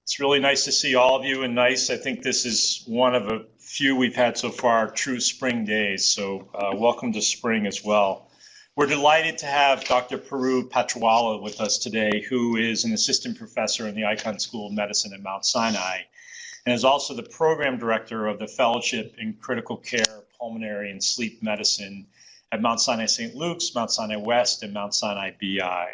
It's really nice to see all of you, and nice. I think this is one of a few we've had so far, true spring days. So welcome to spring as well. We're delighted to have Dr. Paru Patrawalla with us today, who is an assistant professor in the Icahn School of Medicine at Mount Sinai, and is also the program director of the Fellowship in Critical Care, Pulmonary, and Sleep Medicine at Mount Sinai St. Luke's, Mount Sinai West, and Mount Sinai BI.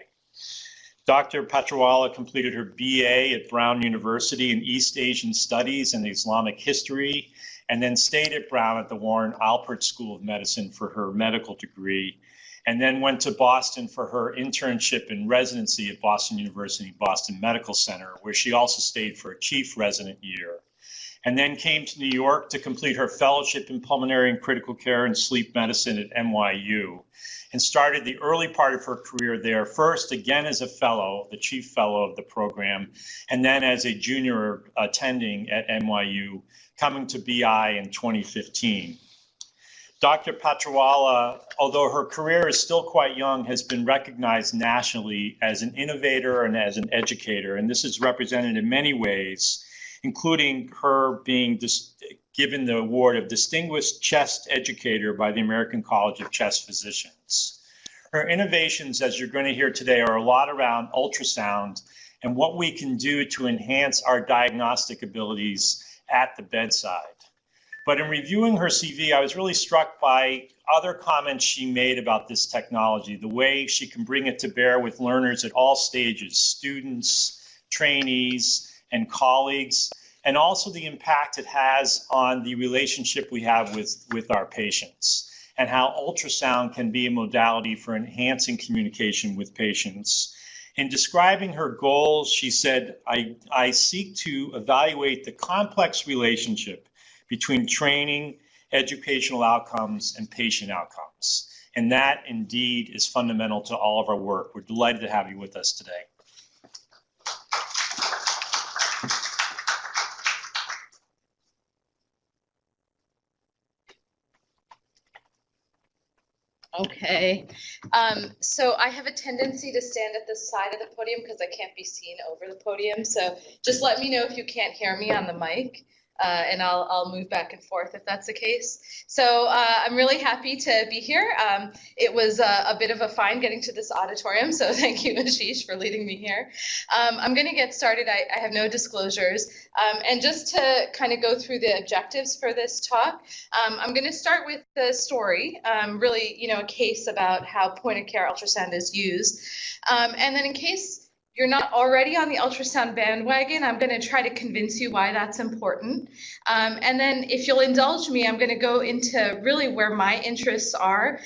Dr. Patrawalla completed her BA at Brown University in East Asian Studies and Islamic History, and then stayed at Brown at the Warren Alpert School of Medicine for her medical degree, and then went to Boston for her internship and residency at Boston University Boston Medical Center, where she also stayed for a chief resident year, and then came to New York to complete her fellowship in pulmonary and critical care and sleep medicine at NYU, and started the early part of her career there, first again as a fellow, the chief fellow of the program, and then as a junior attending at NYU, coming to BI in 2015. Dr. Patrawalla, although her career is still quite young, has been recognized nationally as an innovator and as an educator, and this is represented in many ways, including her being given the award of Distinguished Chest Educator by the American College of Chest Physicians. Her innovations, as you're going to hear today, are a lot around ultrasound and what we can do to enhance our diagnostic abilities at the bedside. But in reviewing her CV, I was really struck by other comments she made about this technology, the way she can bring it to bear with learners at all stages, students, trainees, and colleagues, and also the impact it has on the relationship we have with our patients, and how ultrasound can be a modality for enhancing communication with patients. In describing her goals, she said, I seek to evaluate the complex relationship between training, educational outcomes, and patient outcomes. And that indeed is fundamental to all of our work. We're delighted to have you with us today. Okay, so I have a tendency to stand at the side of the podium because I can't be seen over the podium. So just let me know if you can't hear me on the mic, and I'll move back and forth if that's the case. So I'm really happy to be here. It was a bit of a find getting to this auditorium, so thank you, Ashish, for leading me here. I'm going to get started. I have no disclosures. And just to kind of go through the objectives for this talk, I'm going to start with the story, really, a case about how point-of-care ultrasound is used. And then in case you're not already on the ultrasound bandwagon, I'm going to try to convince you why that's important. And then if you'll indulge me, I'm going to go into really where my interests are,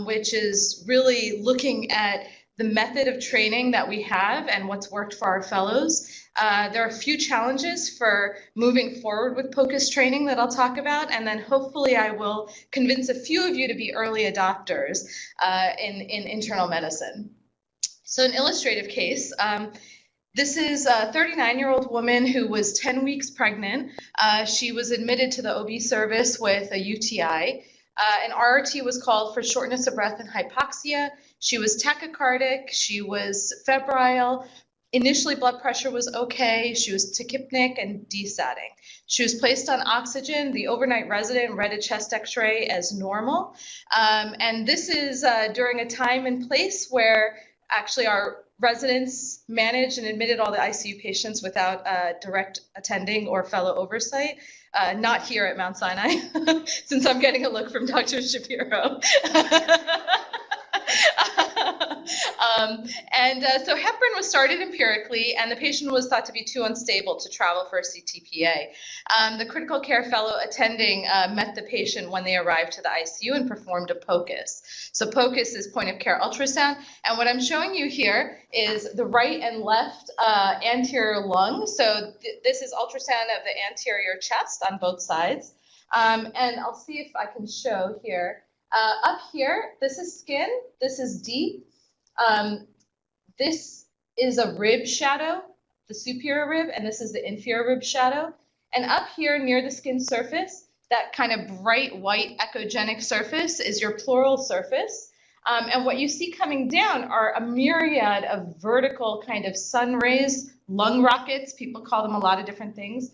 which is really looking at the method of training that we have and what's worked for our fellows. There are a few challenges for moving forward with POCUS training that I'll talk about, and then hopefully I will convince a few of you to be early adopters in internal medicine. So an illustrative case, this is a 39-year-old woman who was 10 weeks pregnant. She was admitted to the OB service with a UTI. An RRT was called for shortness of breath and hypoxia. She was tachycardic, she was febrile. Initially, blood pressure was okay. She was tachypnic and desatting. She was placed on oxygen. The overnight resident read a chest x-ray as normal. And this is during a time and place where actually our residents managed and admitted all the ICU patients without direct attending or fellow oversight. Not here at Mount Sinai, since I'm getting a look from Dr. Shapiro. So heparin was started empirically, and the patient was thought to be too unstable to travel for a CTPA. The critical care fellow attending met the patient when they arrived to the ICU and performed a POCUS. So POCUS is point-of-care ultrasound, and what I'm showing you here is the right and left anterior lung. So this is ultrasound of the anterior chest on both sides. And I'll see if I can show here. Up here, this is skin, this is deep. This is a rib shadow, the superior rib, and this is the inferior rib shadow. And up here near the skin surface, that kind of bright white echogenic surface is your pleural surface. And what you see coming down are a myriad of vertical kind of sun rays, lung rockets, people call them a lot of different things,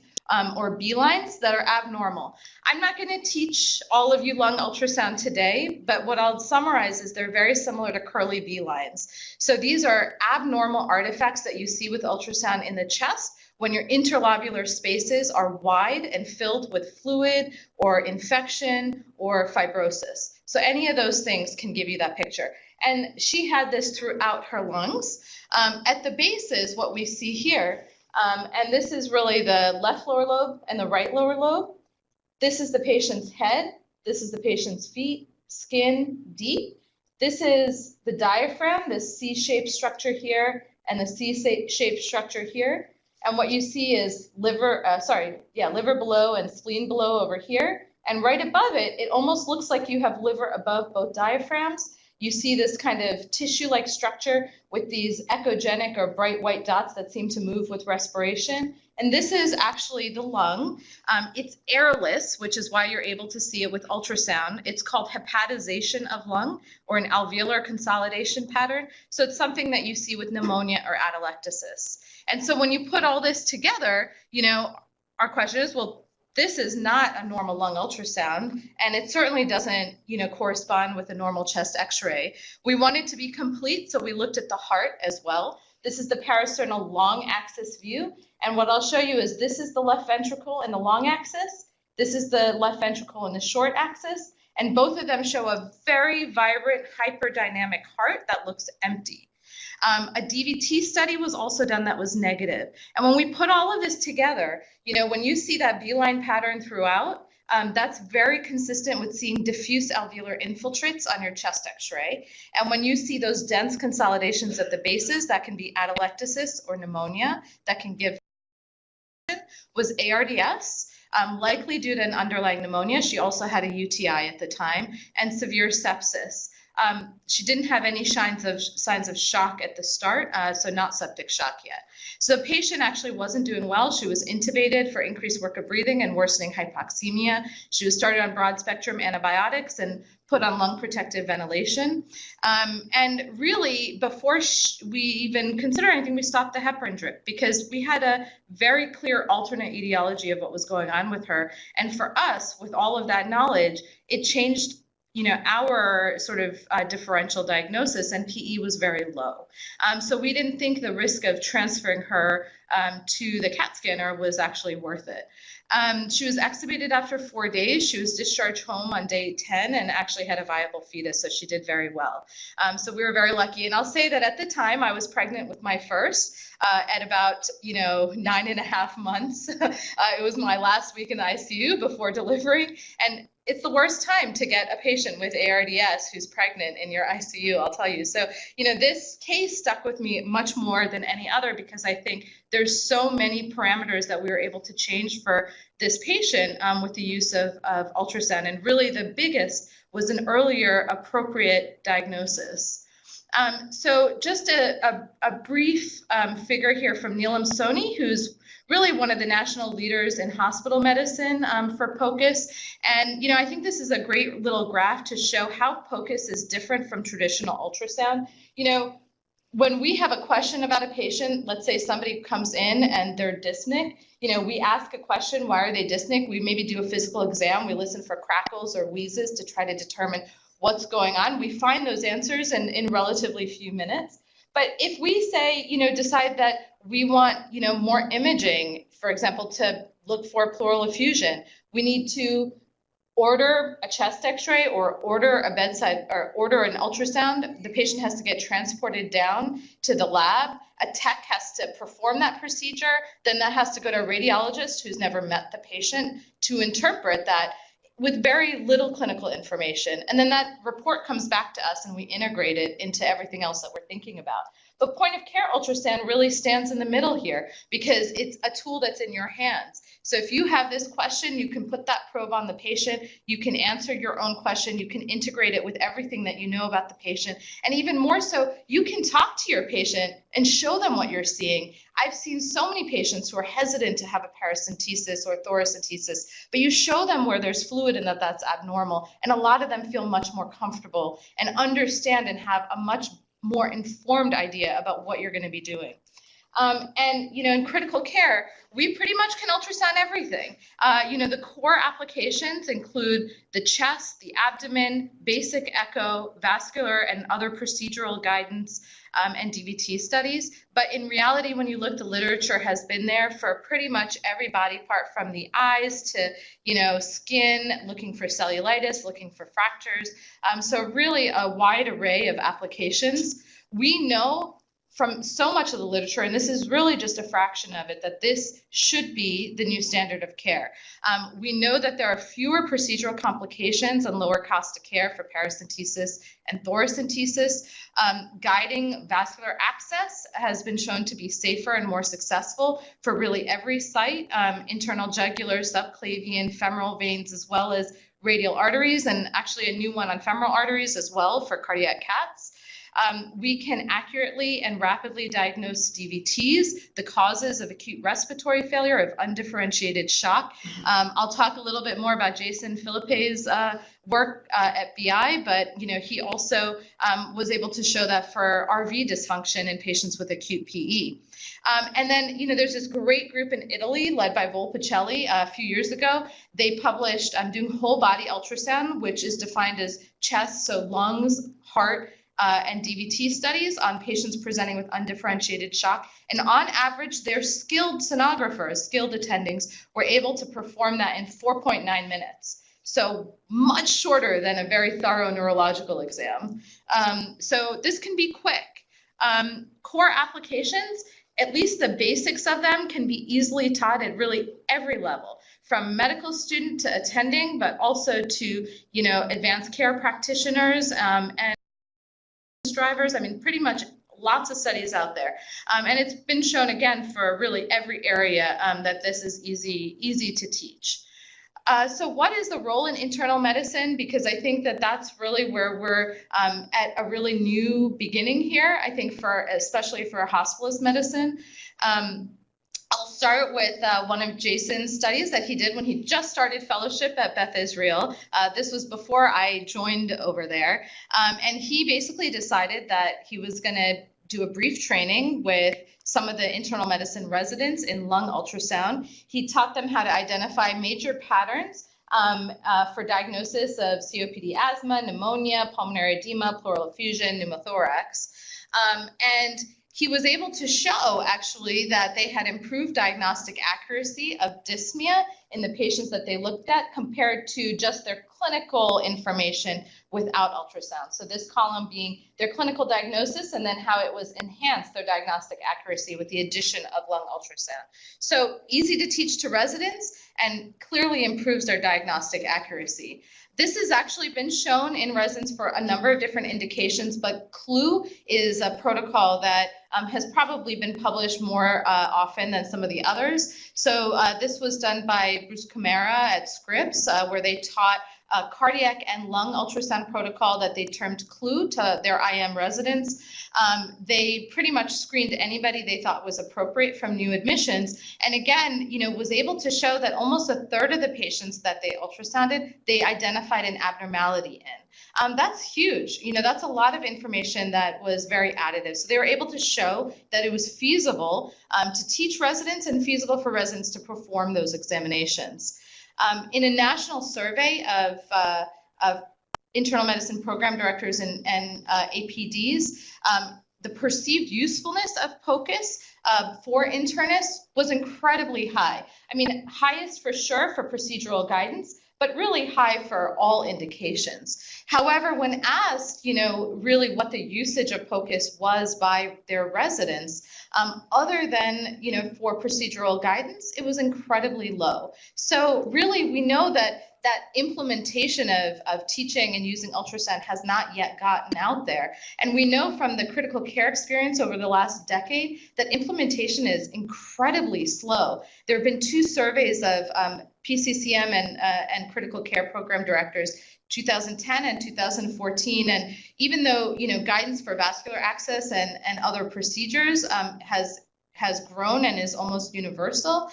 or B-lines that are abnormal. I'm not going to teach all of you lung ultrasound today, but what I'll summarize is they're very similar to curly B-lines. So these are abnormal artifacts that you see with ultrasound in the chest when your interlobular spaces are wide and filled with fluid or infection or fibrosis. So any of those things can give you that picture. And she had this throughout her lungs. At the bases, what we see here, and this is really the left lower lobe and the right lower lobe. This is the patient's head. This is the patient's feet, skin, deep. This is the diaphragm, this C-shaped structure here, and the C-shaped structure here. And what you see is liver below and spleen below over here. And right above it, it almost looks like you have liver above both diaphragms. You see this kind of tissue-like structure with these echogenic or bright white dots that seem to move with respiration. And this is actually the lung. It's airless, which is why you're able to see it with ultrasound. It's called hepatization of lung or an alveolar consolidation pattern. So it's something that you see with pneumonia or atelectasis. And so when you put all this together, our question is, well, this is not a normal lung ultrasound, and it certainly doesn't, correspond with a normal chest x-ray. We wanted to be complete, so we looked at the heart as well. This is the parasternal long axis view, and what I'll show you is this is the left ventricle in the long axis, this is the left ventricle in the short axis, and both of them show a very vibrant hyperdynamic heart that looks empty. A DVT study was also done that was negative. And when we put all of this together, when you see that B-line pattern throughout, that's very consistent with seeing diffuse alveolar infiltrates on your chest x-ray. And when you see those dense consolidations at the bases, that can be atelectasis or pneumonia, that can give was ARDS. Likely due to an underlying pneumonia. She also had a UTI at the time, and severe sepsis. She didn't have any signs of shock at the start, so not septic shock yet. So the patient actually wasn't doing well. She was intubated for increased work of breathing and worsening hypoxemia. She was started on broad spectrum antibiotics and put on lung protective ventilation. And really, before we even consider anything, we stopped the heparin drip because we had a very clear alternate etiology of what was going on with her. And for us, with all of that knowledge, it changed our sort of differential diagnosis, and PE was very low. So we didn't think the risk of transferring her to the CAT scanner was actually worth it. She was extubated after 4 days. She was discharged home on day 10 and actually had a viable fetus, so she did very well. So we were very lucky. And I'll say that at the time I was pregnant with my first at about 9.5 months. It was my last week in the ICU before delivery, and it's the worst time to get a patient with ARDS who's pregnant in your ICU, I'll tell you. So, this case stuck with me much more than any other because I think there's so many parameters that we were able to change for this patient with the use of ultrasound. And really the biggest was an earlier appropriate diagnosis. So just a brief figure here from Neelam Soni, who's really one of the national leaders in hospital medicine for POCUS. And, I think this is a great little graph to show how POCUS is different from traditional ultrasound. When we have a question about a patient, let's say somebody comes in and they're dyspneic, we ask a question, why are they dyspneic? We maybe do a physical exam. We listen for crackles or wheezes to try to determine what's going on. We find those answers in relatively few minutes. But if we say, decide that we want, more imaging, for example, to look for pleural effusion, we need to order a chest x-ray or order a bedside or order an ultrasound. The patient has to get transported down to the lab. A tech has to perform that procedure. Then that has to go to a radiologist who's never met the patient to interpret that with very little clinical information. And then that report comes back to us and we integrate it into everything else that we're thinking about. But point-of-care ultrasound really stands in the middle here because it's a tool that's in your hands. So if you have this question, you can put that probe on the patient, you can answer your own question, you can integrate it with everything that you know about the patient, and even more so, you can talk to your patient and show them what you're seeing. I've seen so many patients who are hesitant to have a paracentesis or thoracentesis, but you show them where there's fluid and that that's abnormal, and a lot of them feel much more comfortable and understand and have a much more informed idea about what you're going to be doing. And, in critical care, we pretty much can ultrasound everything. The core applications include the chest, the abdomen, basic echo, vascular, and other procedural guidance, and DVT studies. But in reality, when you look, the literature has been there for pretty much every body part, from the eyes to, skin, looking for cellulitis, looking for fractures. So really a wide array of applications. We know from so much of the literature, and this is really just a fraction of it, that this should be the new standard of care. We know that there are fewer procedural complications and lower cost of care for paracentesis and thoracentesis. Guiding vascular access has been shown to be safer and more successful for really every site, internal jugular, subclavian, femoral veins, as well as radial arteries, and actually a new one on femoral arteries as well for cardiac caths. We can accurately and rapidly diagnose DVTs, the causes of acute respiratory failure, of undifferentiated shock. I'll talk a little bit more about Jason Philippe's work at BI, but he also was able to show that for RV dysfunction in patients with acute PE. And then, there's this great group in Italy led by Volpicelli a few years ago. They published doing whole body ultrasound, which is defined as chest, so lungs, heart, and DVT studies on patients presenting with undifferentiated shock. And on average, their skilled sonographers, skilled attendings, were able to perform that in 4.9 minutes. So much shorter than a very thorough neurological exam. So this can be quick. Core applications, at least the basics of them, can be easily taught at really every level, from medical student to attending, but also to, advanced care practitioners and drivers. Pretty much lots of studies out there. And it's been shown, again, for really every area that this is easy to teach. So what is the role in internal medicine? Because I think that that's really where we're at a really new beginning here, I think, especially for hospitalist medicine. I'll start with one of Jason's studies that he did when he just started fellowship at Beth Israel. This was before I joined over there. And he basically decided that he was going to do a brief training with some of the internal medicine residents in lung ultrasound. He taught them how to identify major patterns for diagnosis of COPD asthma, pneumonia, pulmonary edema, pleural effusion, pneumothorax. And he was able to show, actually, that they had improved diagnostic accuracy of dyspnea in the patients that they looked at compared to just their clinical information without ultrasound. So this column being their clinical diagnosis, and then how it was enhanced, their diagnostic accuracy, with the addition of lung ultrasound. So easy to teach to residents and clearly improves their diagnostic accuracy. This has actually been shown in residents for a number of different indications, but CLUE is a protocol that has probably been published more often than some of the others. So this was done by Bruce Camara at Scripps, where they taught a cardiac and lung ultrasound protocol that they termed CLUE to their IM residents. They pretty much screened anybody they thought was appropriate from new admissions. And again, was able to show that almost a third of the patients that they ultrasounded, they identified an abnormality in. That's huge. That's a lot of information that was very additive. So they were able to show that it was feasible to teach residents and feasible for residents to perform those examinations. In a national survey of internal medicine program directors and APDs, the perceived usefulness of POCUS for internists was incredibly high. I mean, highest for sure for procedural guidance, but really high for all indications. However, when asked, really what the usage of POCUS was by their residents, other than, for procedural guidance, it was incredibly low. So really, we know that implementation of teaching and using ultrasound has not yet gotten out there. And we know from the critical care experience over the last decade that implementation is incredibly slow. There have been 2 surveys of PCCM and critical care program directors, 2010 and 2014, and even though guidance for vascular access and other procedures has grown and is almost universal,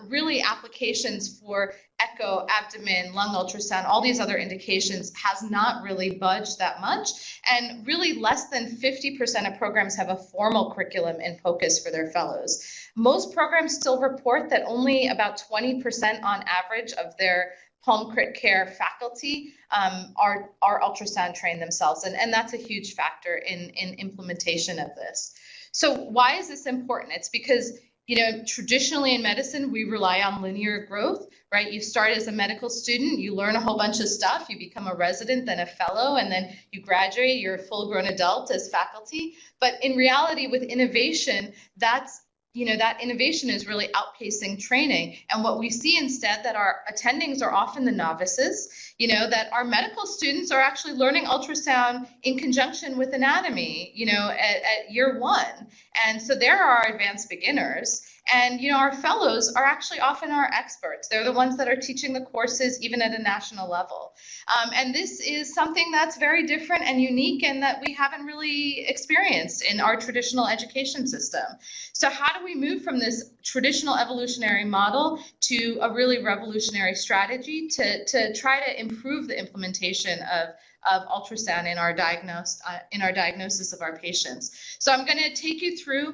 really applications for echo, abdomen, lung ultrasound, all these other indications has not really budged that much, and really less than 50% of programs have a formal curriculum in POCUS for their fellows. Most programs still report that only about 20% on average of their Palm Crit Care faculty are ultrasound trained themselves, and that's a huge factor in implementation of this. So why is this important? It's because traditionally in medicine, we rely on linear growth, right? You start as a medical student, you learn a whole bunch of stuff, you become a resident, then a fellow, and then you graduate, you're a full-grown adult as faculty. But in reality, with innovation, that innovation is really outpacing training. And what we see instead, that our attendings are often the novices, that our medical students are actually learning ultrasound in conjunction with anatomy, at year 1. And so they're our advanced beginners. And, our fellows are actually often our experts. They're the ones that are teaching the courses even at a national level. And this is something that's very different and unique and that we haven't really experienced in our traditional education system. So how do we move from this traditional evolutionary model to a really revolutionary strategy to try to improve the implementation of ultrasound in our diagnosis of our patients? So I'm going to take you through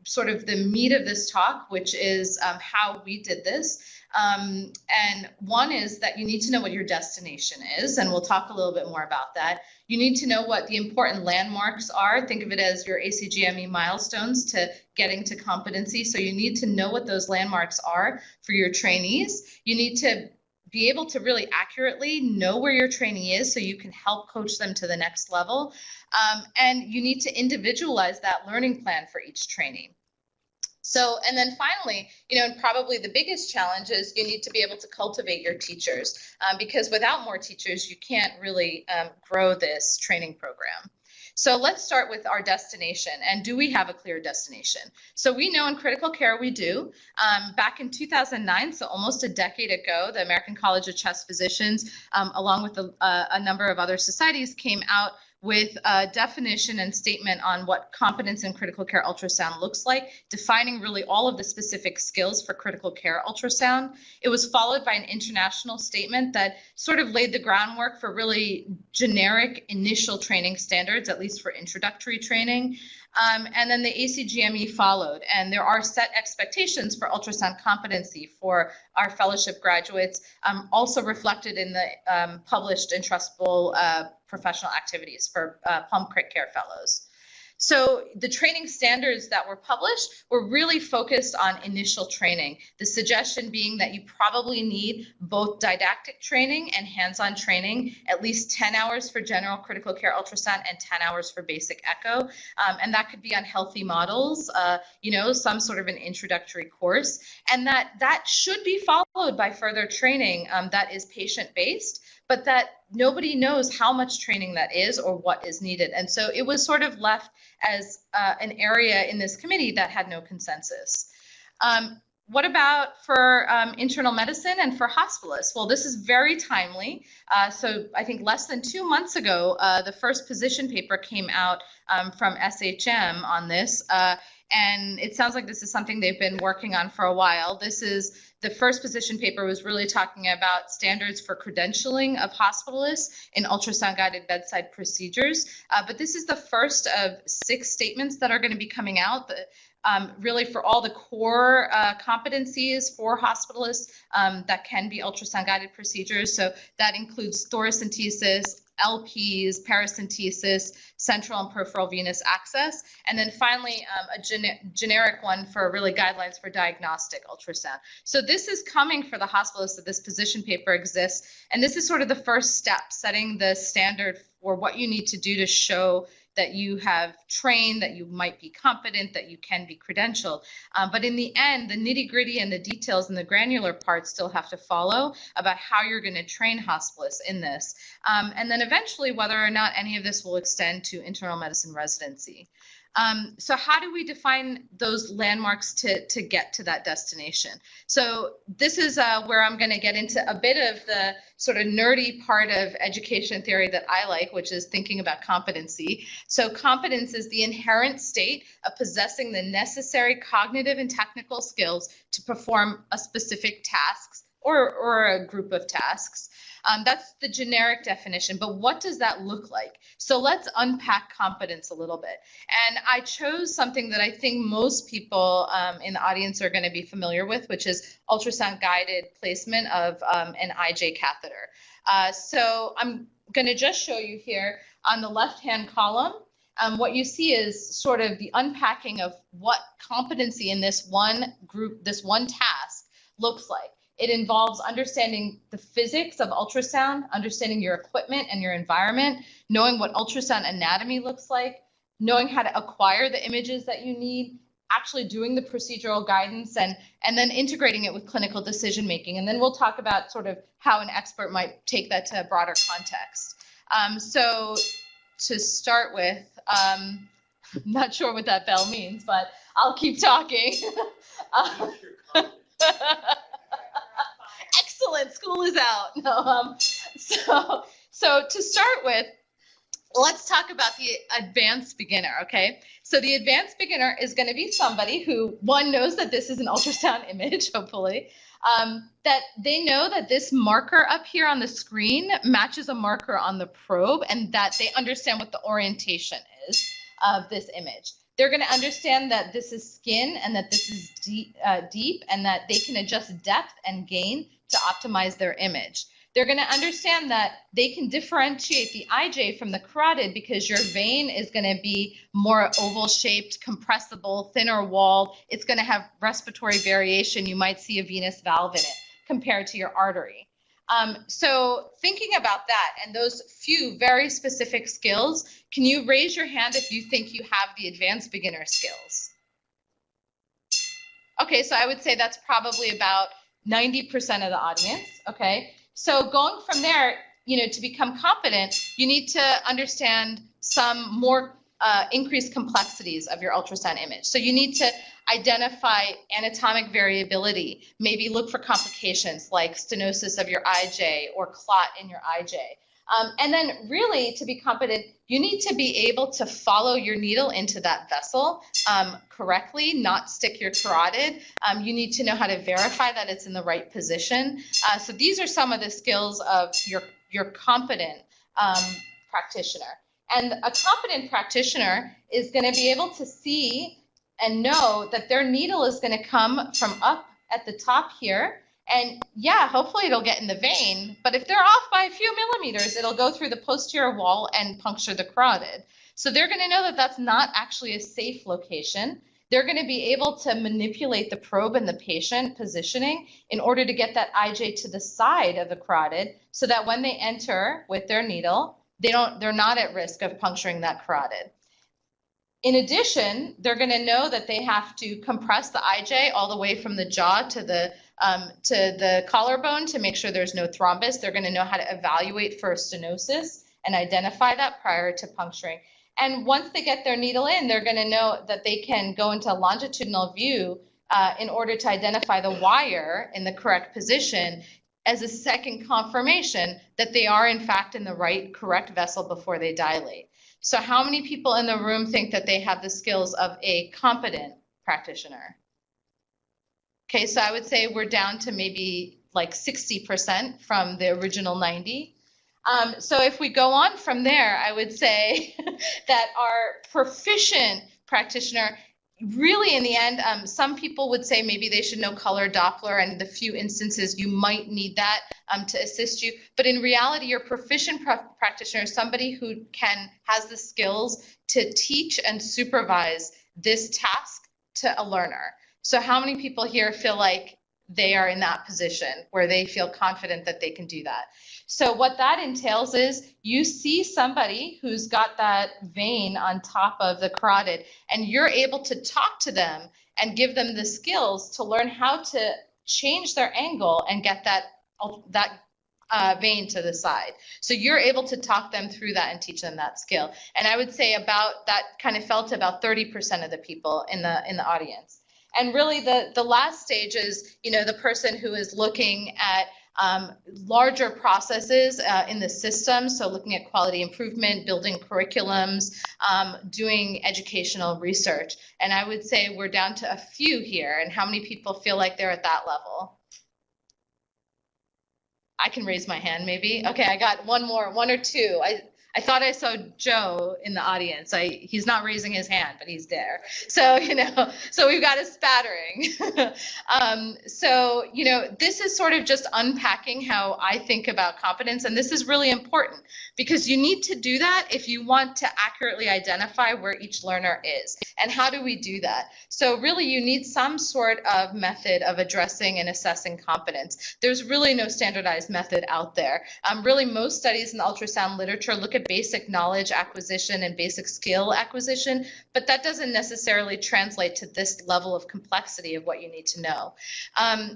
sort of the meat of this talk, which is how we did this. And one is that you need to know what your destination is, and we'll talk a little bit more about that. You need to know what the important landmarks are. Think of it as your ACGME milestones to getting to competency. So you need to know what those landmarks are for your trainees. You need to be able to really accurately know where your trainee is so you can help coach them to the next level. And you need to individualize that learning plan for each trainee. So, and then finally, and probably the biggest challenge is you need to be able to cultivate your teachers, because without more teachers, you can't really grow this training program. So let's start with our destination, and do we have a clear destination? So we know in critical care we do. Back in 2009, so almost a decade ago, the American College of Chest Physicians, along with a number of other societies, came out with a definition and statement on what competence in critical care ultrasound looks like, defining really all of the specific skills for critical care ultrasound. It was followed by an international statement that sort of laid the groundwork for really generic initial training standards, at least for introductory training. And then the ACGME followed, and there are set expectations for ultrasound competency for our fellowship graduates, also reflected in the published and trustable professional activities for Palm Crit Care Fellows. So the training standards that were published were really focused on initial training, the suggestion being that you probably need both didactic training and hands-on training, at least 10 hours for general critical care ultrasound and 10 hours for basic echo. And that could be on healthy models, some sort of an introductory course, and that should be followed by further training that is patient-based, but that nobody knows how much training that is or what is needed. And so it was sort of left as an area in this committee that had no consensus. What about for internal medicine and for hospitalists? Well, this is very timely. So I think less than 2 months ago, the first position paper came out from SHM on this. And it sounds like this is something they've been working on for a while. The first position paper was really talking about standards for credentialing of hospitalists in ultrasound-guided bedside procedures. But this is the first of 6 statements that are going to be coming out. really for all the core competencies for hospitalists that can be ultrasound-guided procedures. So that includes thoracentesis, LPs, paracentesis, central and peripheral venous access, and then finally a generic one for really guidelines for diagnostic ultrasound. So this is coming for the hospitalists that this position paper exists, and this is sort of the first step, setting the standard for what you need to do to show that you have trained, that you might be competent, that you can be credentialed. But in the end, the nitty-gritty and the details and the granular parts still have to follow about how you're going to train hospitalists in this. And then eventually, whether or not any of this will extend to internal medicine residency. So how do we define those landmarks to get to that destination? So this is where I'm going to get into a bit of the sort of nerdy part of education theory that I like, which is thinking about competency. So competence is the inherent state of possessing the necessary cognitive and technical skills to perform a specific task or a group of tasks. That's the generic definition, but what does that look like? So let's unpack competence a little bit. And I chose something that I think most people in the audience are going to be familiar with, which is ultrasound-guided placement of an IJ catheter. So I'm going to just show you here on the left-hand column. What you see is sort of the unpacking of what competency in this one group, this one task looks like. It involves understanding the physics of ultrasound, understanding your equipment and your environment, knowing what ultrasound anatomy looks like, knowing how to acquire the images that you need, actually doing the procedural guidance, and then integrating it with clinical decision making. And then we'll talk about sort of how an expert might take that to a broader context. So to start with, I'm not sure what that bell means, but I'll keep talking. Excellent, school is out. No, so to start with, let's talk about the advanced beginner, okay? So the advanced beginner is going to be somebody who, one, knows that this is an ultrasound image, hopefully, that they know that this marker up here on the screen matches a marker on the probe, and that they understand what the orientation is of this image. They're going to understand that this is skin and that this is deep, and that they can adjust depth and gain to optimize their image. They're going to understand that they can differentiate the IJ from the carotid because your vein is going to be more oval shaped, compressible, thinner walled. It's going to have respiratory variation. You might see a venous valve in it compared to your artery. So thinking about that and those few very specific skills, can you raise your hand if you think you have the advanced beginner skills? Okay, so I would say that's probably about 90% of the audience, okay? So going from there, you know, to become competent, you need to understand some more increased complexities of your ultrasound image. So you need to identify anatomic variability, maybe look for complications like stenosis of your IJ or clot in your IJ. And then really, to be competent, you need to be able to follow your needle into that vessel correctly, not stick your carotid. You need to know how to verify that it's in the right position. So these are some of the skills of your competent practitioner. And a competent practitioner is going to be able to see and know that their needle is going to come from up at the top here. And yeah, hopefully it'll get in the vein, but if they're off by a few millimeters, it'll go through the posterior wall and puncture the carotid. So they're going to know that that's not actually a safe location. They're going to be able to manipulate the probe and the patient positioning in order to get that IJ to the side of the carotid so that when they enter with their needle, they're not at risk of puncturing that carotid. In addition, they're going to know that they have to compress the IJ all the way from the jaw to the collarbone to make sure there's no thrombus. They're going to know how to evaluate for stenosis and identify that prior to puncturing. And once they get their needle in, they're going to know that they can go into longitudinal view in order to identify the wire in the correct position as a second confirmation that they are in fact in the right correct vessel before they dilate. So how many people in the room think that they have the skills of a competent practitioner? Okay, so I would say we're down to maybe like 60% from the original 90. So if we go on from there, I would say that our proficient practitioner really, in the end, some people would say maybe they should know color Doppler, and the few instances you might need that to assist you. But in reality, your proficient practitioner is somebody who has the skills to teach and supervise this task to a learner. So how many people here feel like they are in that position where they feel confident that they can do that? So what that entails is you see somebody who's got that vein on top of the carotid, and you're able to talk to them and give them the skills to learn how to change their angle and get that vein to the side. So you're able to talk them through that and teach them that skill. And I would say about that kind of fell to about 30% of the people in the audience. And really the last stage is, the person who is looking at larger processes in the system, so looking at quality improvement, building curriculums, doing educational research. And I would say we're down to a few here. And how many people feel like they're at that level? I can raise my hand maybe. Okay, I got one or two. I thought I saw Joe in the audience. He's not raising his hand, but he's there. So, so we've got a spattering. This is sort of just unpacking how I think about competence. And this is really important because you need to do that if you want to accurately identify where each learner is. And how do we do that? So really, you need some sort of method of addressing and assessing competence. There's really no standardized method out there. Really, most studies in the ultrasound literature look at basic knowledge acquisition and basic skill acquisition, but that doesn't necessarily translate to this level of complexity of what you need to know.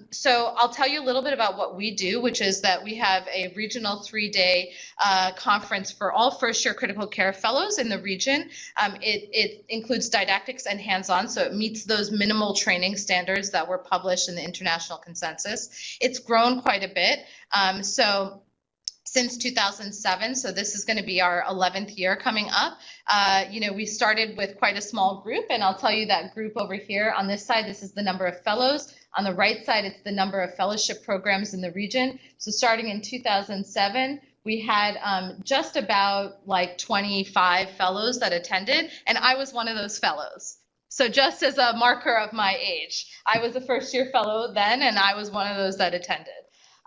So I'll tell you a little bit about what we do, which is that we have a regional 3-day conference for all first-year critical care fellows in the region. It includes didactics and hands-on, so it meets those minimal training standards that were published in the international consensus. It's grown quite a bit. Since 2007, so this is going to be our 11th year coming up. We started with quite a small group, and I'll tell you that group over here on this side, this is the number of fellows. On the right side, it's the number of fellowship programs in the region. So starting in 2007, we had just about like 25 fellows that attended, and I was one of those fellows. So just as a marker of my age, I was a first-year fellow then, and I was one of those that attended.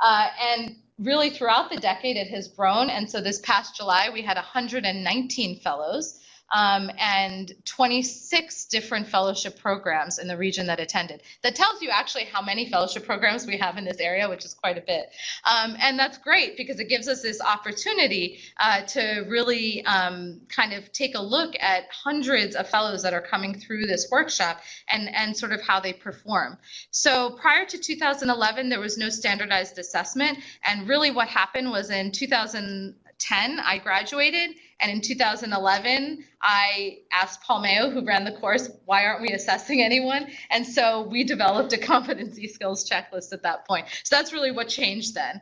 And really throughout the decade, it has grown. And so this past July, we had 119 fellows and 26 different fellowship programs in the region that attended. That tells you actually how many fellowship programs we have in this area, which is quite a bit. And that's great because it gives us this opportunity to really kind of take a look at hundreds of fellows that are coming through this workshop and sort of how they perform. So prior to 2011, there was no standardized assessment. And really what happened was in 2010, I graduated. And in 2011, I asked Paul Mayo, who ran the course, why aren't we assessing anyone? And so we developed a competency skills checklist at that point. So that's really what changed then.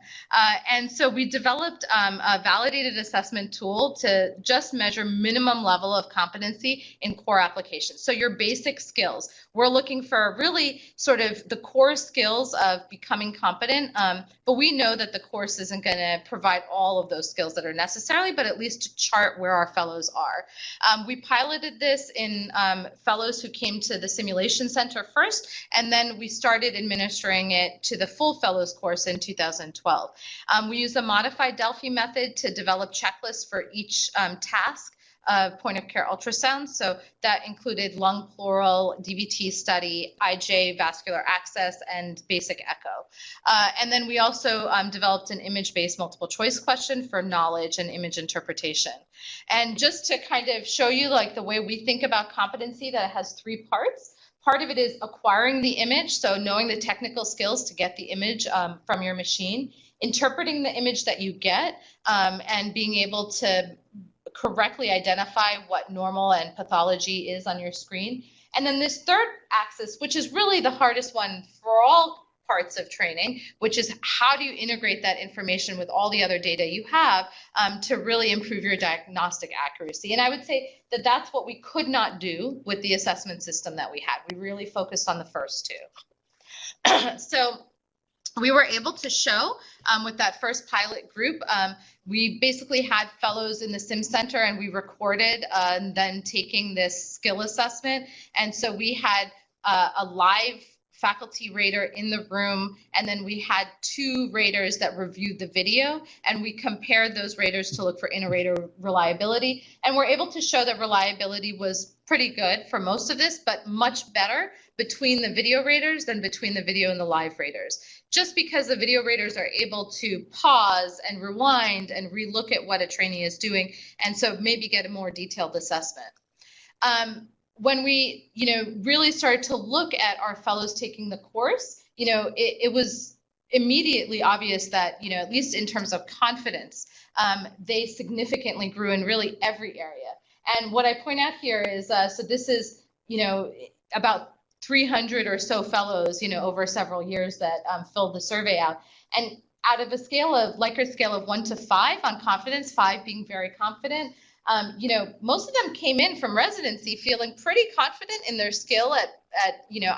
And so we developed a validated assessment tool to just measure minimum level of competency in core applications. So your basic skills. We're looking for really sort of the core skills of becoming competent, but we know that the course isn't going to provide all of those skills that are necessary, but at least to chart where our fellows are. We piloted this in fellows who came to the simulation center first, and then we started administering it to the full fellows course in 2012. We used a modified Delphi method to develop checklists for each task of point-of-care ultrasound. So that included lung pleural, DVT study, IJ, vascular access, and basic echo. And then we also developed an image-based multiple choice question for knowledge and image interpretation. And just to kind of show you like the way we think about competency, that it has 3 parts. Part of it is acquiring the image, so knowing the technical skills to get the image from your machine, interpreting the image that you get, and being able to correctly identify what normal and pathology is on your screen. And then this third axis, which is really the hardest one for all parts of training, which is how do you integrate that information with all the other data you have to really improve your diagnostic accuracy. And I would say that that's what we could not do with the assessment system that we had. We really focused on the first 2. So we were able to show with that first pilot group We basically had fellows in the sim center, and we recorded then taking this skill assessment. And so we had a live faculty rater in the room, and then we had 2 raters that reviewed the video, and we compared those raters to look for inter-rater reliability, and we're able to show that reliability was pretty good for most of this, but much better between the video raters than between the video and the live raters, just because the video raters are able to pause and rewind and relook at what a trainee is doing, and so maybe get a more detailed assessment. When we, really started to look at our fellows taking the course, it was immediately obvious that, at least in terms of confidence, they significantly grew in really every area. And what I point out here is, so this is, about 300 or so fellows, over several years that filled the survey out. And out of a Likert scale of 1 to 5 on confidence, 5 being very confident, most of them came in from residency feeling pretty confident in their skill at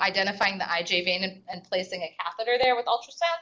identifying the IJ vein and placing a catheter there with ultrasound.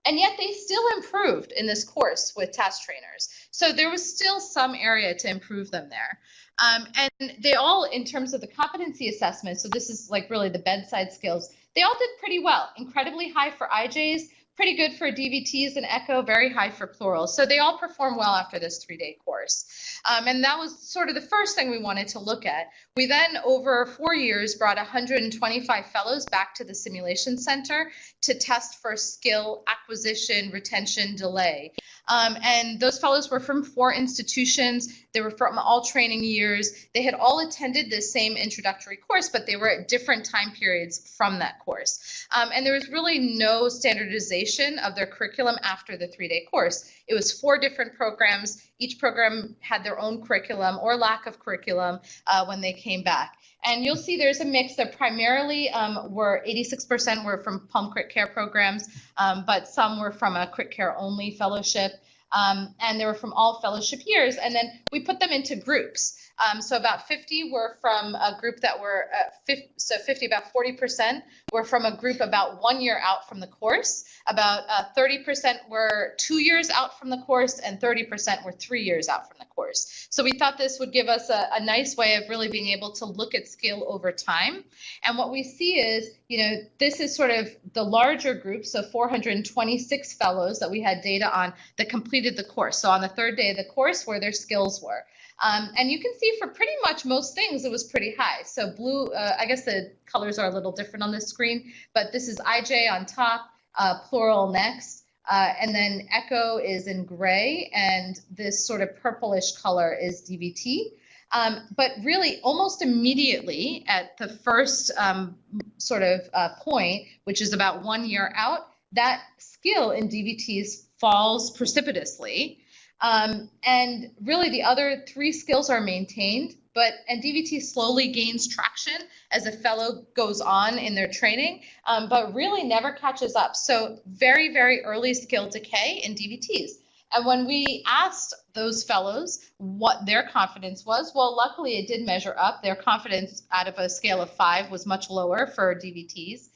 And yet they still improved in this course with task trainers. So there was still some area to improve them there. And they all, in terms of the competency assessment, so this is like really the bedside skills, they all did pretty well, incredibly high for IJs, pretty good for DVTs and echo, very high for plurals. So they all performed well after this 3-day course. And that was sort of the first thing we wanted to look at. We then, over 4 years, brought 125 fellows back to the simulation center to test for skill acquisition, retention, delay. And those fellows were from 4 institutions. They were from all training years. They had all attended this same introductory course, but they were at different time periods from that course. And there was really no standardization of their curriculum after the 3-day course. It was 4 different programs. Each program had their own curriculum or lack of curriculum when they came back. And you'll see there's a mix that primarily 86% were from Pulm Crit Care programs, but some were from a Crit Care only fellowship. And they were from all fellowship years. And then we put them into groups. So about 50 were from a group that were, about 40% were from a group about 1 year out from the course. About 30% were 2 years out from the course, and 30% were 3 years out from the course. So we thought this would give us a nice way of really being able to look at skill over time. And what we see is, this is sort of the larger group, so 426 fellows that we had data on that completed the course. So on the 3rd day of the course, where their skills were. And you can see for pretty much most things, it was pretty high. So blue, I guess the colors are a little different on this screen, but this is IJ on top, pleural next, and then echo is in gray, and this sort of purplish color is DVT. But really, almost immediately at the first point, which is about 1 year out, that skill in DVTs falls precipitously. And really the other 3 skills are maintained, and DVT slowly gains traction as a fellow goes on in their training, but really never catches up. So very, very early skill decay in DVTs. And when we asked those fellows what their confidence was, well, luckily it did measure up. Their confidence out of a scale of 5 was much lower for DVTs.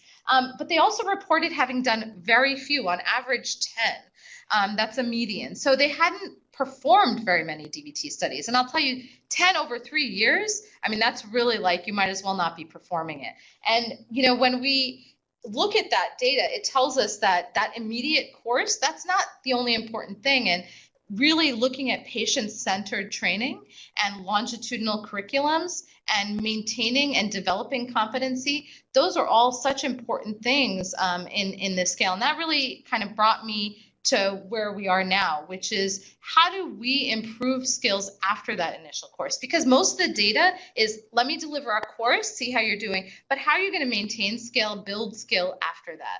But they also reported having done very few, on average 10. That's a median. So they hadn't performed very many DVT studies. And I'll tell you, 10 over 3 years, I mean, that's really like you might as well not be performing it. And, when we look at that data, it tells us that that immediate course, that's not the only important thing. And really looking at patient-centered training and longitudinal curriculums and maintaining and developing competency, those are all such important things in this scale. And that really kind of brought me to where we are now, which is how do we improve skills after that initial course? Because most of the data is, let me deliver our course, see how you're doing, but how are you going to maintain skill, build skill after that?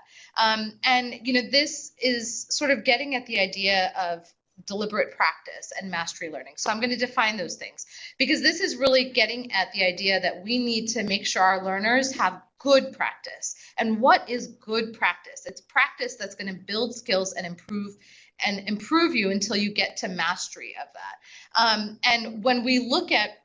And this is sort of getting at the idea of deliberate practice and mastery learning. So I'm going to define those things, because this is really getting at the idea that we need to make sure our learners have good practice. And what is good practice? It's practice that's going to build skills and improve you until you get to mastery of that. And when we look at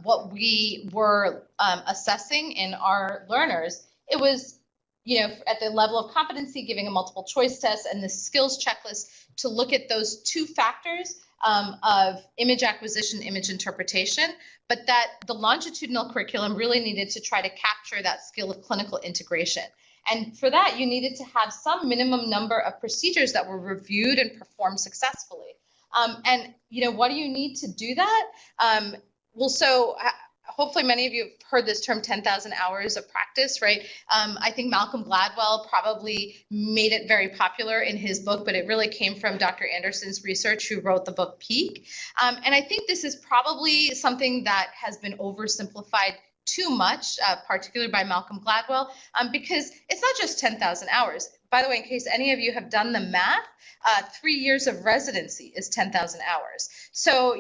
what we were assessing in our learners, it was at the level of competency, giving a multiple choice test and the skills checklist to look at those two factors of image acquisition, image interpretation, but that the longitudinal curriculum really needed to try to capture that skill of clinical integration. And for that, you needed to have some minimum number of procedures that were reviewed and performed successfully. And what do you need to do that? Well, so hopefully many of you have heard this term 10,000 hours of practice, right? I think Malcolm Gladwell probably made it very popular in his book, but it really came from Dr. Anderson's research, who wrote the book Peak. And I think this is probably something that has been oversimplified too much, particularly by Malcolm Gladwell, because it's not just 10,000 hours. By the way, in case any of you have done the math, 3 years of residency is 10,000 hours. So,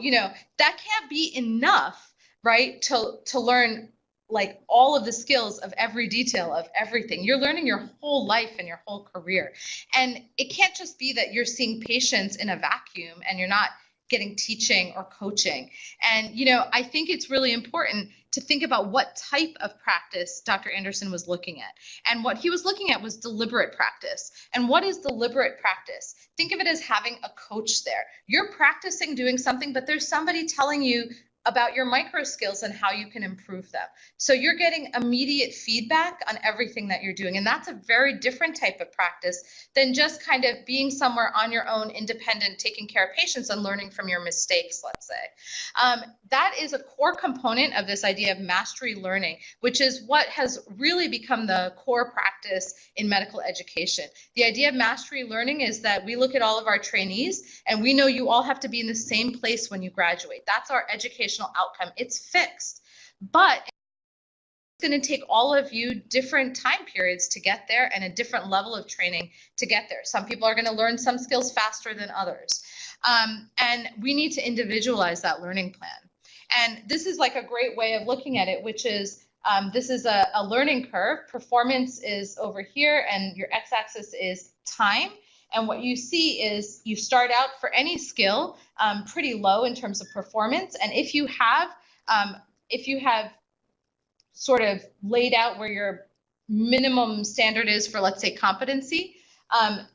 that can't be enough, right, to learn like all of the skills of every detail of everything. You're learning your whole life and your whole career. And it can't just be that you're seeing patients in a vacuum and you're not getting teaching or coaching. And, I think it's really important to think about what type of practice Dr. Anderson was looking at. And what he was looking at was deliberate practice. And what is deliberate practice? Think of it as having a coach there. You're practicing doing something, but there's somebody telling you about your micro skills and how you can improve them. So you're getting immediate feedback on everything that you're doing. And that's a very different type of practice than just kind of being somewhere on your own, independent, taking care of patients and learning from your mistakes, let's say. That is a core component of this idea of mastery learning, which is what has really become the core practice in medical education. The idea of mastery learning is that we look at all of our trainees and we know you all have to be in the same place when you graduate. That's our educational outcome. It's fixed, but it's going to take all of you different time periods to get there and a different level of training to get there. Some people are going to learn some skills faster than others. And we need to individualize that learning plan. And this is like a great way of looking at it, which is this is a learning curve. Performance is over here and your x-axis is time. And what you see is you start out for any skill pretty low in terms of performance. And if you have sort of laid out where your minimum standard is for, let's say, competency,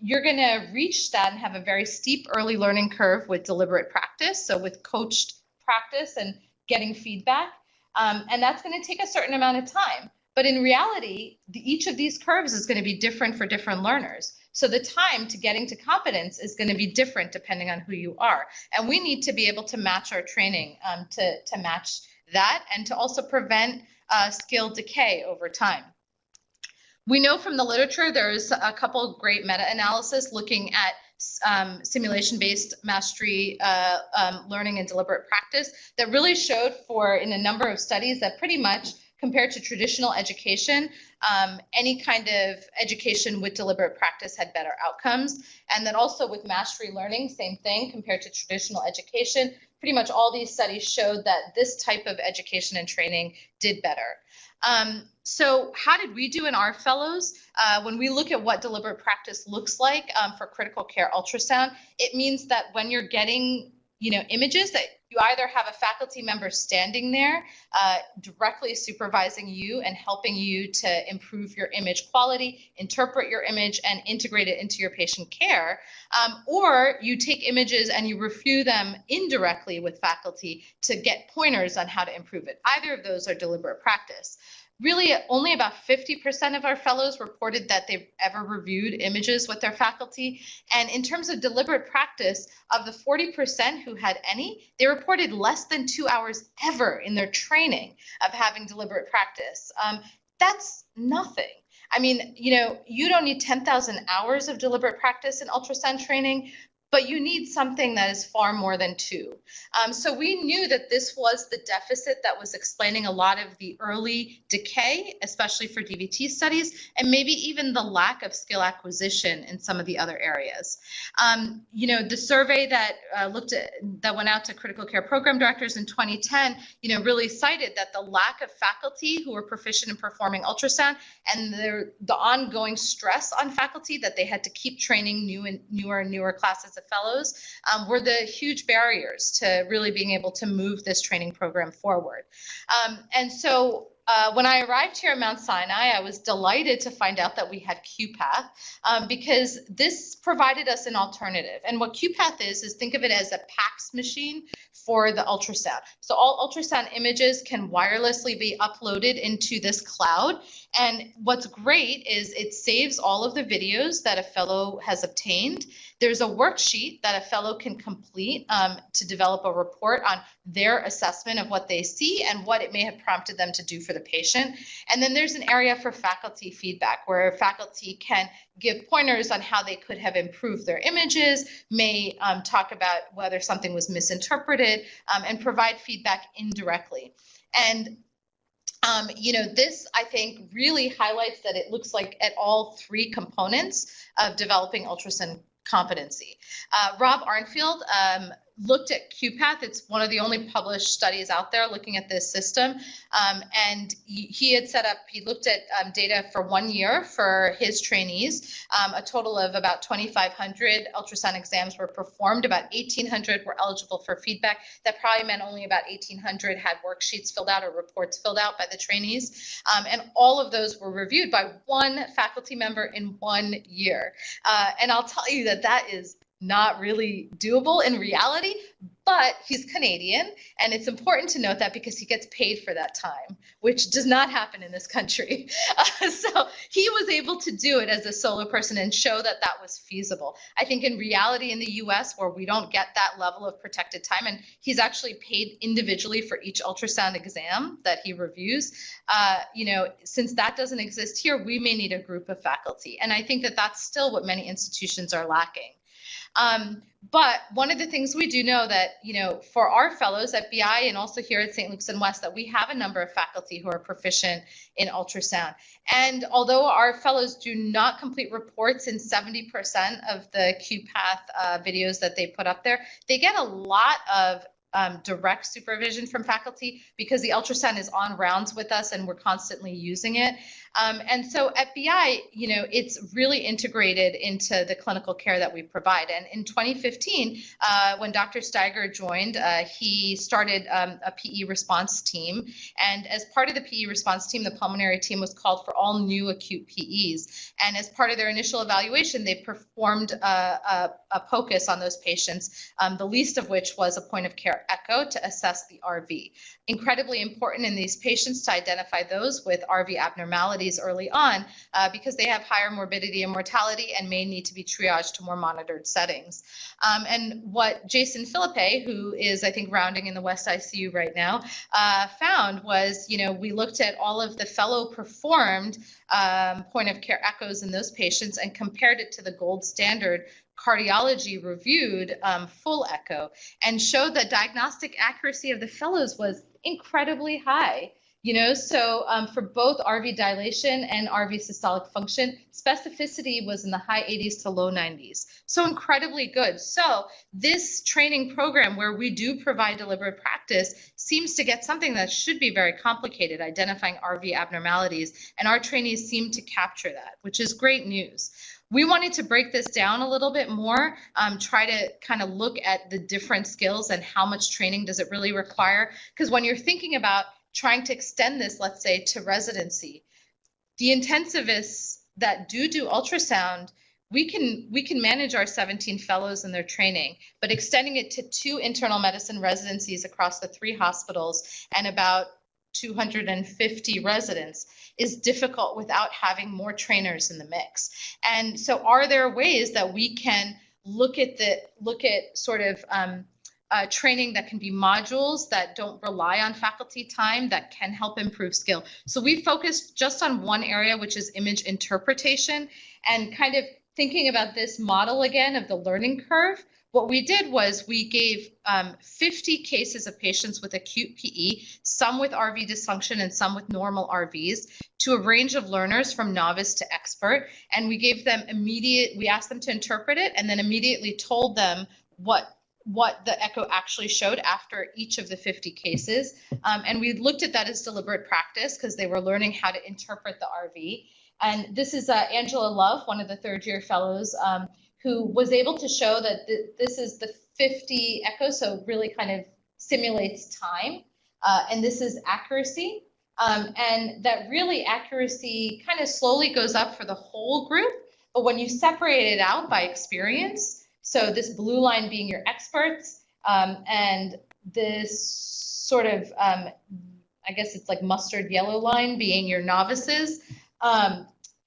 you're going to reach that and have a very steep early learning curve with deliberate practice. So with coached practice and getting feedback. And that's going to take a certain amount of time. But in reality, each of these curves is going to be different for different learners. So the time to getting to competence is going to be different depending on who you are. And we need to be able to match our training to match that and to also prevent skill decay over time. We know from the literature there's a couple of great meta-analysis looking at simulation-based mastery learning and deliberate practice that really showed in a number of studies that pretty much compared to traditional education, any kind of education with deliberate practice had better outcomes. And then also with mastery learning, same thing, compared to traditional education, pretty much all these studies showed that this type of education and training did better. So how did we do in our fellows? When we look at what deliberate practice looks like for critical care ultrasound, it means that when you're getting images, that you either have a faculty member standing there directly supervising you and helping you to improve your image quality, interpret your image, and integrate it into your patient care, or you take images and you review them indirectly with faculty to get pointers on how to improve it. Either of those are deliberate practice. Really, only about 50% of our fellows reported that they've ever reviewed images with their faculty. And in terms of deliberate practice, of the 40% who had any, they reported less than 2 hours ever in their training of having deliberate practice. That's nothing. I mean, you don't need 10,000 hours of deliberate practice in ultrasound training, but you need something that is far more than 2. So we knew that this was the deficit that was explaining a lot of the early decay, especially for DVT studies, and maybe even the lack of skill acquisition in some of the other areas. The survey that went out to critical care program directors in 2010, really cited that the lack of faculty who were proficient in performing ultrasound and the ongoing stress on faculty that they had to keep training newer classes of fellows were the huge barriers to really being able to move this training program forward. And so, when I arrived here at Mount Sinai, I was delighted to find out that we had QPath because this provided us an alternative. And what QPath is think of it as a PACS machine for the ultrasound. So all ultrasound images can wirelessly be uploaded into this cloud. And what's great is it saves all of the videos that a fellow has obtained. There's a worksheet that a fellow can complete to develop a report on their assessment of what they see and what it may have prompted them to do for the patient. And then there's an area for faculty feedback where faculty can give pointers on how they could have improved their images, may talk about whether something was misinterpreted, and provide feedback indirectly. And you know, this, I think, really highlights that it looks like at all three components of developing ultrasound competency. Rob Arnfield looked at QPath. It's one of the only published studies out there looking at this system. And he had set up, he looked at data for 1 year for his trainees. A total of about 2,500 ultrasound exams were performed. About 1,800 were eligible for feedback. That probably meant only about 1,800 had worksheets filled out or reports filled out by the trainees. And all of those were reviewed by one faculty member in 1 year. And I'll tell you that that is not really doable in reality, but he's Canadian, and it's important to note that because he gets paid for that time, which does not happen in this country. So he was able to do it as a solo person and show that that was feasible. I think in reality in the US, where we don't get that level of protected time, and he's actually paid individually for each ultrasound exam that he reviews, you know, since that doesn't exist here, we may need a group of faculty. And I think that that's still what many institutions are lacking. But one of the things we do know that, you know, for our fellows at BI and also here at St. Luke's and West, that we have a number of faculty who are proficient in ultrasound. And although our fellows do not complete reports in 70% of the QPath videos that they put up there, they get a lot of direct supervision from faculty because the ultrasound is on rounds with us and we're constantly using it. And so at BI, you know, it's really integrated into the clinical care that we provide. And in 2015, when Dr. Steiger joined, he started a PE response team. And as part of the PE response team, the pulmonary team was called for all new acute PEs. And as part of their initial evaluation, they performed a POCUS on those patients, the least of which was a point-of-care echo to assess the RV. Incredibly important in these patients to identify those with RV abnormalities early on because they have higher morbidity and mortality and may need to be triaged to more monitored settings. And what Jason Philippe, who is, I think, rounding in the West ICU right now, found was, you know, we looked at all of the fellow performed point-of-care echoes in those patients and compared it to the gold standard cardiology reviewed full echo and showed that diagnostic accuracy of the fellows was incredibly high. You know, so for both RV dilation and RV systolic function, specificity was in the high 80s to low 90s. So incredibly good. So this training program where we do provide deliberate practice seems to get something that should be very complicated, identifying RV abnormalities. And our trainees seem to capture that, which is great news. We wanted to break this down a little bit more, try to kind of look at the different skills and how much training does it really require. Because when you're thinking about trying to extend this, let's say, to residency, the intensivists that do ultrasound, we can manage our 17 fellows and their training, but extending it to 2 internal medicine residencies across the 3 hospitals and about 250 residents is difficult without having more trainers in the mix. And so are there ways that we can look at sort of training that can be modules that don't rely on faculty time that can help improve skill? So we focused just on one area, which is image interpretation, and kind of thinking about this model again of the learning curve. What we did was we gave 50 cases of patients with acute PE, some with RV dysfunction and some with normal RVs, to a range of learners from novice to expert. And we gave them we asked them to interpret it and then immediately told them what the echo actually showed after each of the 50 cases. And we looked at that as deliberate practice because they were learning how to interpret the RV. And this is Angela Love, one of the third-year fellows, who was able to show that this is the 50 echo, so really kind of simulates time. And this is accuracy. and that really accuracy kind of slowly goes up for the whole group. But when you separate it out by experience, so this blue line being your experts, and this sort of, I guess it's like mustard yellow line being your novices,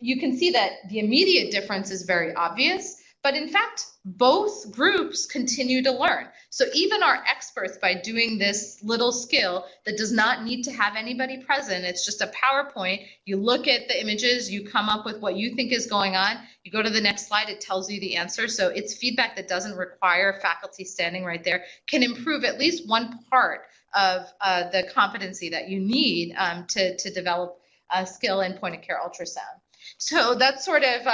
you can see that the immediate difference is very obvious. But in fact, both groups continue to learn. So even our experts, by doing this little skill that does not need to have anybody present, it's just a PowerPoint, you look at the images, you come up with what you think is going on, you go to the next slide, it tells you the answer. So it's feedback that doesn't require faculty standing right there, can improve at least one part of the competency that you need to develop a skill in point-of-care ultrasound. So that's sort of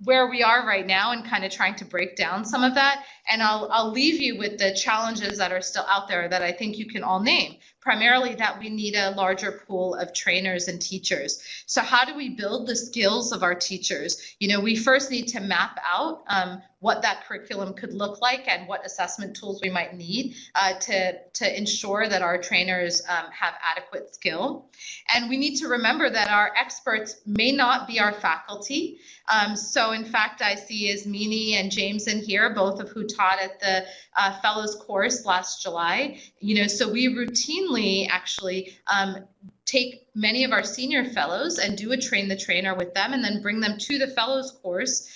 where we are right now and kind of trying to break down some of that. And I'll leave you with the challenges that are still out there that I think you can all name. Primarily that we need a larger pool of trainers and teachers. So how do we build the skills of our teachers? You know, we first need to map out what that curriculum could look like and what assessment tools we might need to ensure that our trainers have adequate skill. And we need to remember that our experts may not be our faculty. So in fact, I see Ismini and James in here, both of who taught at the Fellows course last July. You know, so we routinely actually take many of our senior fellows and do a train the trainer with them and then bring them to the fellows course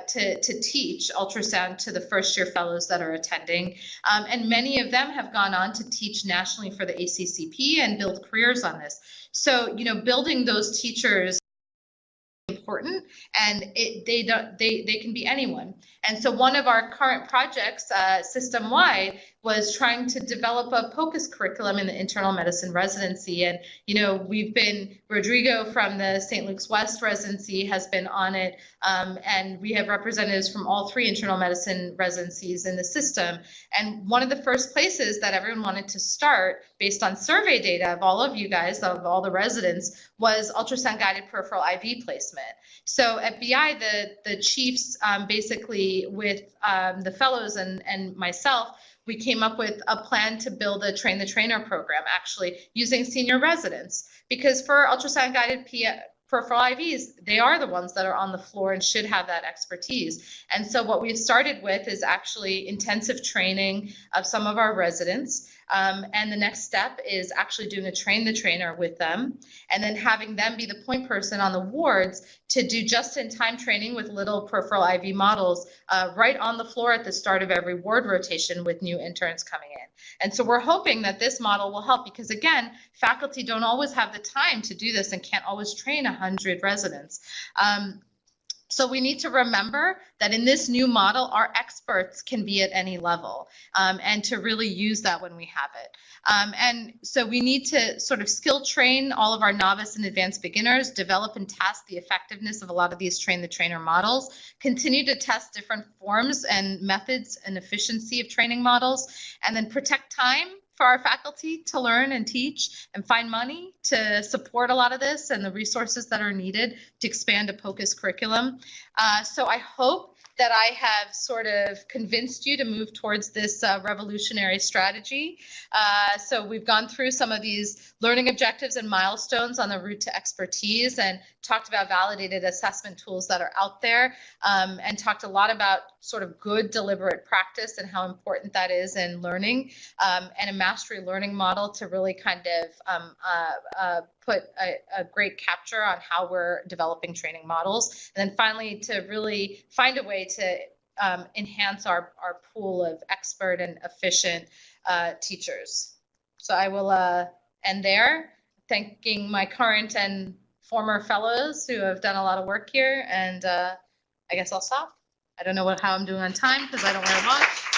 to teach ultrasound to the first year fellows that are attending. And many of them have gone on to teach nationally for the ACCP and build careers on this. So, you know, building those teachers important, and they can be anyone. And so one of our current projects system-wide was trying to develop a POCUS curriculum in the internal medicine residency. And, you know, Rodrigo from the St. Luke's West residency has been on it, and we have representatives from all 3 internal medicine residencies in the system. And one of the first places that everyone wanted to start, based on survey data of all of you guys, of all the residents, was ultrasound-guided peripheral IV placement. So at BI, the chiefs basically with the fellows and myself, we came up with a plan to build a train the trainer program, actually using senior residents, because for ultrasound guided peripheral IVs, they are the ones that are on the floor and should have that expertise. And so what we've started with is actually intensive training of some of our residents. And the next step is actually doing a train the trainer with them, and then having them be the point person on the wards to do just-in-time training with little peripheral IV models right on the floor at the start of every ward rotation with new interns coming in. And so we're hoping that this model will help because, again, faculty don't always have the time to do this and can't always train 100 residents. So we need to remember that in this new model, our experts can be at any level, and to really use that when we have it. And so we need to sort of skill train all of our novice and advanced beginners, develop and test the effectiveness of a lot of these train the trainer models, continue to test different forms and methods and efficiency of training models, and then protect time for our faculty to learn and teach and find money to support a lot of this and the resources that are needed to expand a POCUS curriculum. So I hope that I have sort of convinced you to move towards this revolutionary strategy. So we've gone through some of these learning objectives and milestones on the route to expertise and talked about validated assessment tools that are out there, and talked a lot about sort of good deliberate practice and how important that is in learning, and a mastery learning model to really kind of put a great capture on how we're developing training models. And then finally, to really find a way to enhance our pool of expert and efficient teachers. So I will end there, thanking my current and former fellows who have done a lot of work here, and I guess I'll stop. I don't know how I'm doing on time because I don't wear a watch.